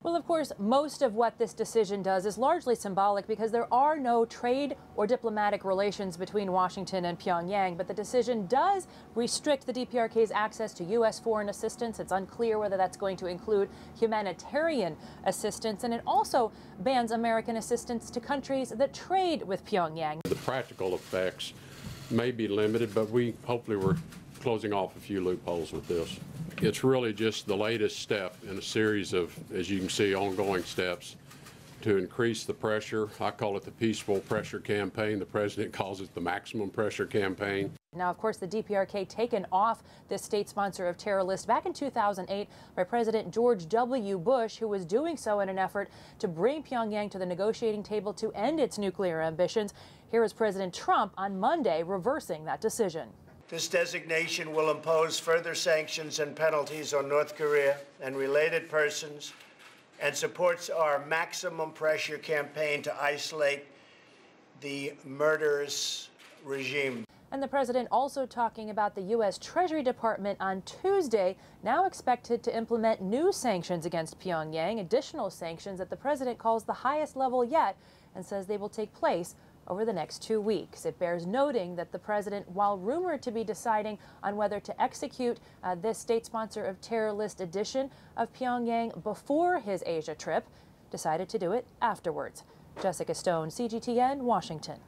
Well, of course, most of what this decision does is largely symbolic because there are no trade or diplomatic relations between Washington and Pyongyang. But the decision does restrict the DPRK's access to U.S. foreign assistance. It's unclear whether that's going to include humanitarian assistance. And it also bans American assistance to countries that trade with Pyongyang. The practical effects may be limited, but hopefully we're closing off a few loopholes with this. It's really just the latest step in a series of, as you can see, ongoing steps to increase the pressure. I call it the peaceful pressure campaign. The president calls it the maximum pressure campaign. Now, of course, the DPRK taken off this state sponsor of terror list back in 2008 by President George W. Bush, who was doing so in an effort to bring Pyongyang to the negotiating table to end its nuclear ambitions. Here is President Trump on Monday reversing that decision. This designation will impose further sanctions and penalties on North Korea and related persons and supports our maximum pressure campaign to isolate the murderous regime. And the president also talking about the U.S. Treasury Department on Tuesday, now expected to implement new sanctions against Pyongyang, additional sanctions that the president calls the highest level yet, and says they will take place over the next 2 weeks. It bears noting that the president, while rumored to be deciding on whether to execute this state sponsor of terror list edition of Pyongyang before his Asia trip, decided to do it afterwards. Jessica Stone, CGTN, Washington.